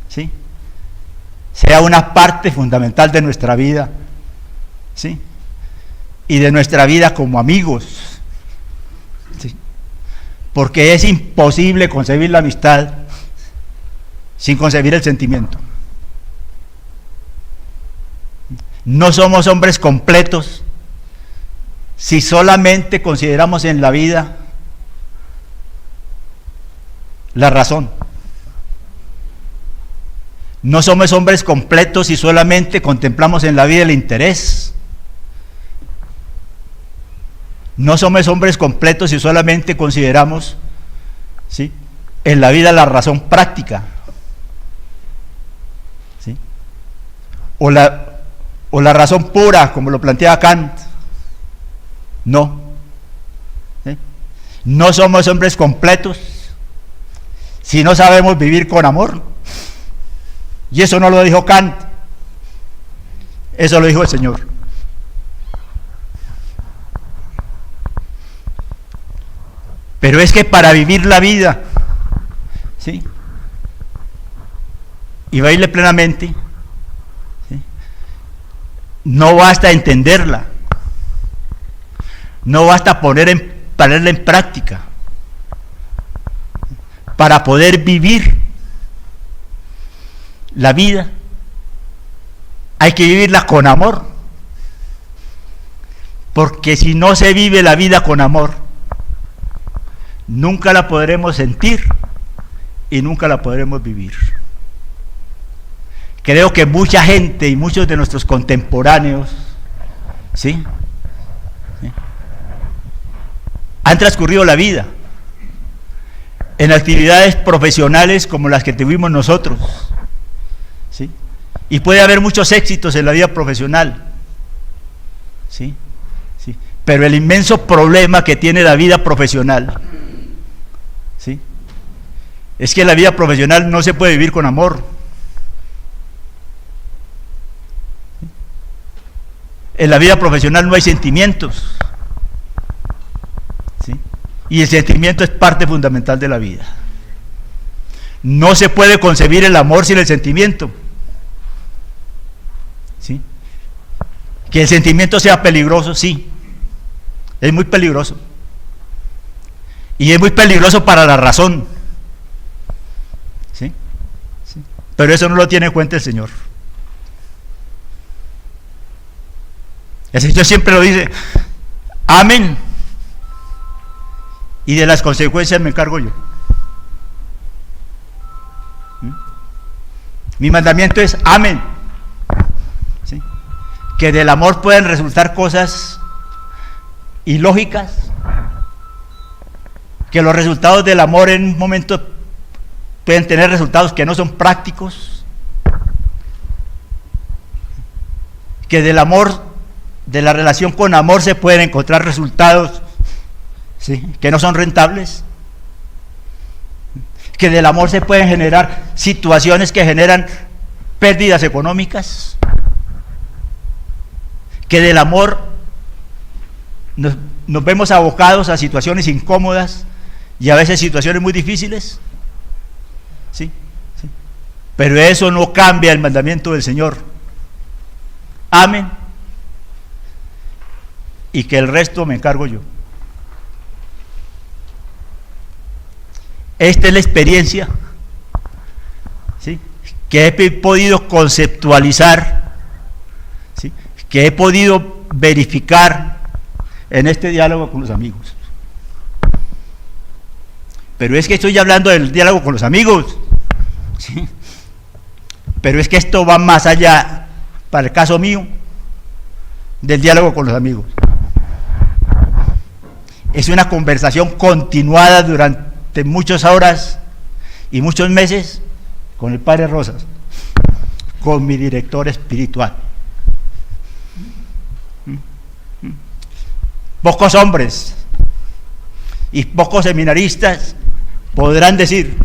¿sí?, sea una parte fundamental de nuestra vida, ¿sí?, y de nuestra vida como amigos, ¿sí?, porque es imposible concebir la amistad sin concebir el sentimiento. No somos hombres completos si solamente consideramos en la vida la razón. No somos hombres completos si solamente contemplamos en la vida el interés. No somos hombres completos si solamente consideramos, ¿sí?, en la vida la razón práctica, ¿sí?, o la razón pura, como lo planteaba Kant. No. ¿Sí? No somos hombres completos si no sabemos vivir con amor. Y eso no lo dijo Kant, eso lo dijo el Señor. Pero es que para vivir la vida, ¿sí?, y vivirle plenamente, ¿sí?, no basta entenderla, no basta ponerla en práctica. Para poder vivir la vida hay que vivirla con amor, porque si no se vive la vida con amor, nunca la podremos sentir y nunca la podremos vivir. Creo que mucha gente y muchos de nuestros contemporáneos, ¿sí?, han transcurrido la vida en actividades profesionales como las que tuvimos nosotros, ¿sí?, y puede haber muchos éxitos en la vida profesional, ¿sí?, ¿sí?, pero el inmenso problema que tiene la vida profesional, ¿sí?, es que la vida profesional no se puede vivir con amor. En la vida profesional no hay sentimientos, ¿sí?, y el sentimiento es parte fundamental de la vida. No se puede concebir el amor sin el sentimiento, ¿sí? Que el sentimiento sea peligroso, sí, es muy peligroso, y es muy peligroso para la razón, ¿sí? ¿Sí? Pero eso no lo tiene en cuenta el Señor. El Señor siempre lo dice: amen, y de las consecuencias me encargo yo. Mi mandamiento es amen, ¿sí?, que del amor pueden resultar cosas ilógicas, que los resultados del amor en un momento pueden tener resultados que no son prácticos, que del amor, de la relación con amor, se pueden encontrar resultados, ¿sí?, que no son rentables, que del amor se pueden generar situaciones que generan pérdidas económicas, que del amor nos vemos abocados a situaciones incómodas y a veces situaciones muy difíciles, ¿sí? ¿Sí? Pero eso no cambia el mandamiento del Señor: amen, y que el resto me encargo yo. Esta es la experiencia, ¿sí?, que he podido conceptualizar, ¿sí?, que he podido verificar en este diálogo con los amigos. Pero es que estoy hablando del diálogo con los amigos, ¿sí?, pero es que esto va más allá, para el caso mío, del diálogo con los amigos. Es una conversación continuada durante muchas horas y muchos meses con el Padre Rosas, con mi director espiritual. Pocos hombres y pocos seminaristas podrán decir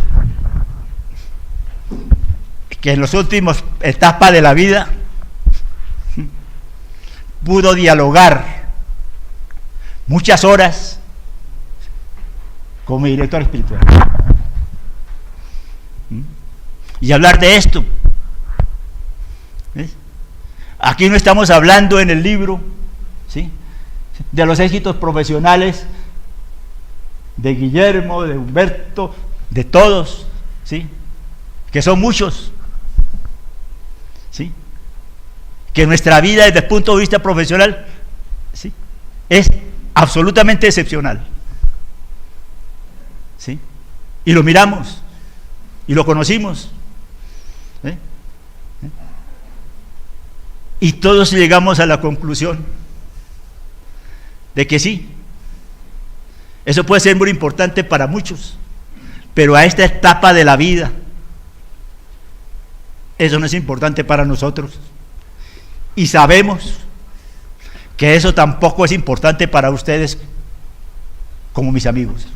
que en las últimas etapas de la vida pudo dialogar muchas horas con mi director espiritual y hablar de esto. ¿Ves? Aquí no estamos hablando en el libro, ¿sí?, de los éxitos profesionales de Guillermo, de Humberto, de todos, ¿sí?, que son muchos, ¿sí?, que nuestra vida desde el punto de vista profesional, ¿sí?, es absolutamente excepcional, ¿sí?, y lo miramos y lo conocimos, ¿eh? Y todos llegamos a la conclusión de que sí, eso puede ser muy importante para muchos, pero a esta etapa de la vida eso no es importante para nosotros, y sabemos que eso tampoco es importante para ustedes como mis amigos.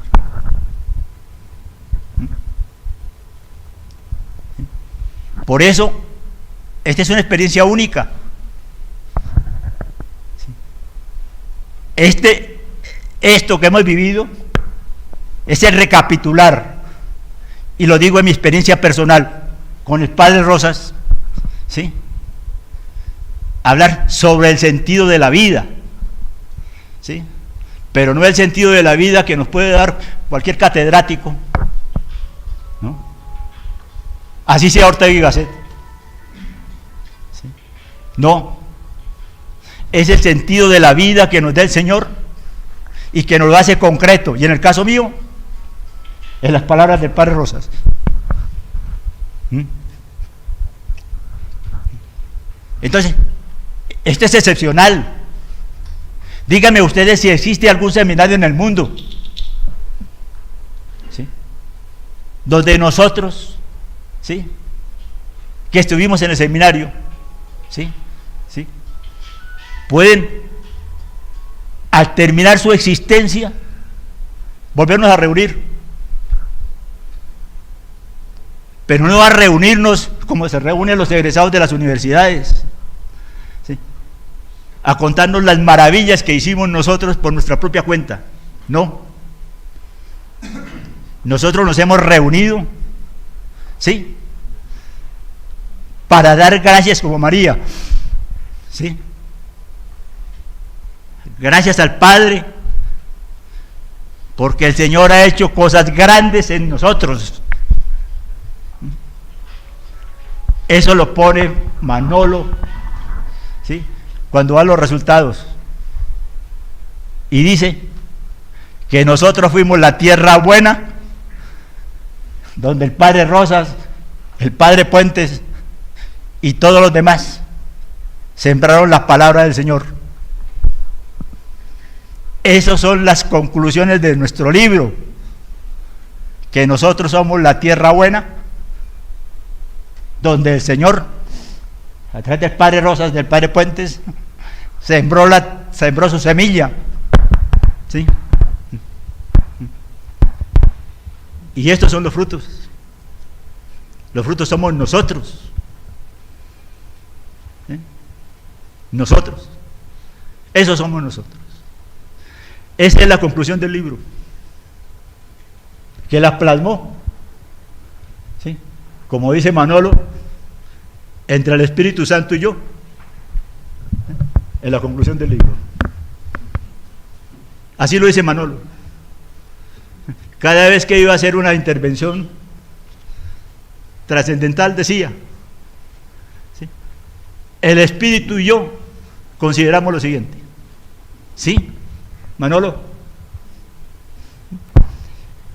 Por eso, esta es una experiencia única. Esto que hemos vivido es el recapitular, y lo digo en mi experiencia personal con el Padre Rosas, ¿sí?, hablar sobre el sentido de la vida, ¿sí?, pero no el sentido de la vida que nos puede dar cualquier catedrático, ¿no?, así sea Ortega y Gasset, No. Es el sentido de la vida que nos da el Señor y que nos lo hace concreto. Y en el caso mío, en las palabras del Padre Rosas. Entonces, esto es excepcional. Díganme ustedes si existe algún seminario en el mundo, ¿sí?, donde nosotros, ¿sí?, que estuvimos en el seminario, ¿sí?, ¿sí?, pueden, al terminar su existencia, volvernos a reunir. Pero no a reunirnos como se reúnen los egresados de las universidades, ¿sí?, a contarnos las maravillas que hicimos nosotros por nuestra propia cuenta. No. Nosotros nos hemos reunido, ¿sí?, para dar gracias como María, ¿sí?, gracias al Padre, porque el Señor ha hecho cosas grandes en nosotros. Eso lo pone Manolo, ¿sí?, cuando da los resultados, y dice que nosotros fuimos la tierra buena, donde el Padre Rosas, el Padre Puentes y todos los demás sembraron la palabra del Señor. Esas son las conclusiones de nuestro libro, que nosotros somos la tierra buena, donde el Señor, a través del Padre Rosas, del Padre Puentes, sembró su semilla, ¿sí? Y estos son los frutos. Los frutos somos nosotros, ¿sí?, nosotros. Esos somos nosotros. Esa es la conclusión del libro, que la plasmó, ¿sí?, como dice Manolo, entre el Espíritu Santo y yo, en la conclusión del libro. Así lo dice Manolo. Cada vez que iba a hacer una intervención trascendental decía, ¿sí?, el Espíritu y yo consideramos lo siguiente. ¿Sí, Manolo?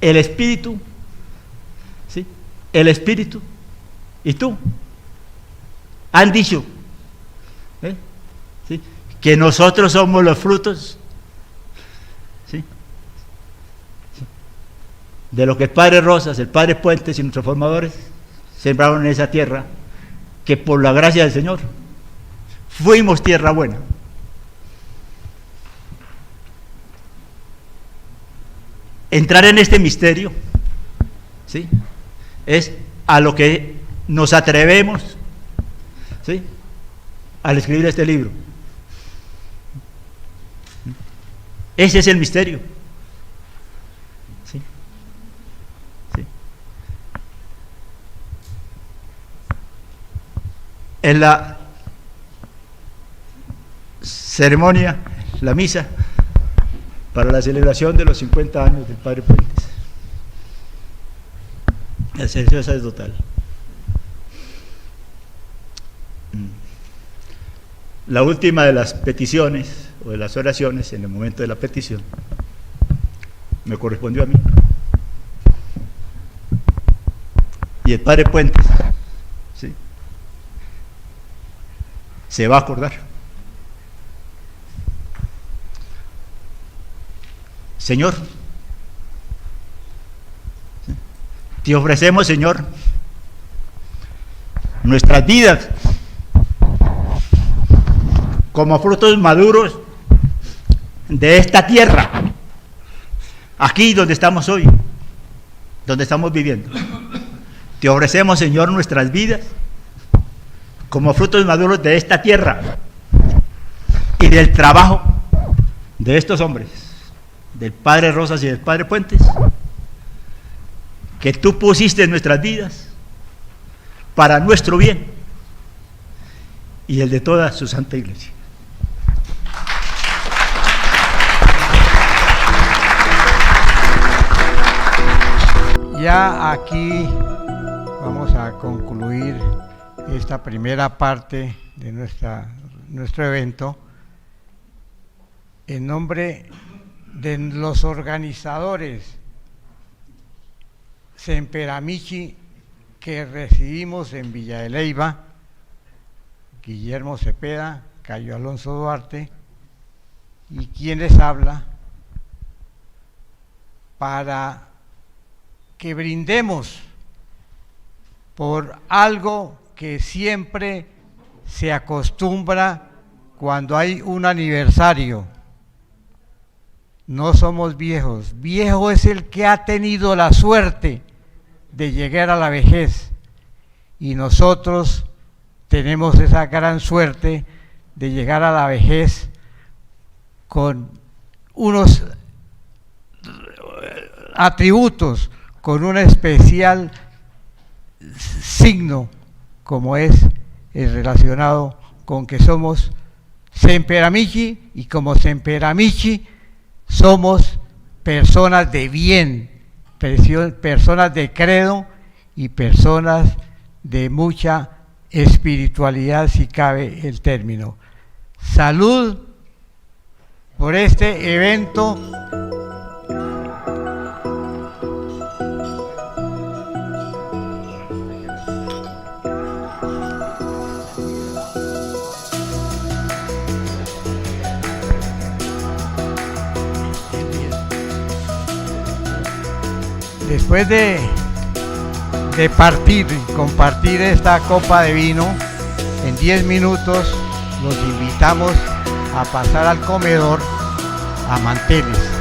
El Espíritu, ¿sí?, el Espíritu y tú han dicho, ¿sí?, que nosotros somos los frutos, ¿sí?, de lo que el Padre Rosas, el Padre Puentes y nuestros formadores sembraron en esa tierra, que por la gracia del Señor fuimos tierra buena. Entrar en este misterio, ¿sí?, es a lo que nos atrevemos, ¿sí?, al escribir este libro. Ese es el misterio, ¿sí?, ¿sí? En la ceremonia, la misa para la celebración de los 50 años del Padre Puentes, la celebración sacerdotal, la última de las peticiones o de las oraciones, en el momento de la petición, me correspondió a mí, y el Padre Puentes, ¿sí?, se va a acordar. Señor, te ofrecemos, Señor, nuestras vidas como frutos maduros de esta tierra, aquí donde estamos hoy, donde estamos viviendo. Te ofrecemos, Señor, nuestras vidas como frutos maduros de esta tierra y del trabajo de estos hombres, del Padre Rosas y del Padre Puentes, que tú pusiste en nuestras vidas para nuestro bien y el de toda su Santa Iglesia. Ya aquí vamos a concluir esta primera parte de nuestro evento, en nombre de los organizadores Semperamichi que residimos en Villa de Leyva, Guillermo Cepeda, Cayo Alonso Duarte, y quien les habla, para que brindemos por algo que siempre se acostumbra cuando hay un aniversario. No somos viejos, viejo es el que ha tenido la suerte de llegar a la vejez, y nosotros tenemos esa gran suerte de llegar a la vejez con unos atributos, con un especial signo, como es el relacionado con que somos Semperamichi, y como Semperamichi somos personas de bien, personas de credo y personas de mucha espiritualidad, si cabe el término. Salud por este evento. Después de compartir esta copa de vino, en 10 minutos los invitamos a pasar al comedor a manteles.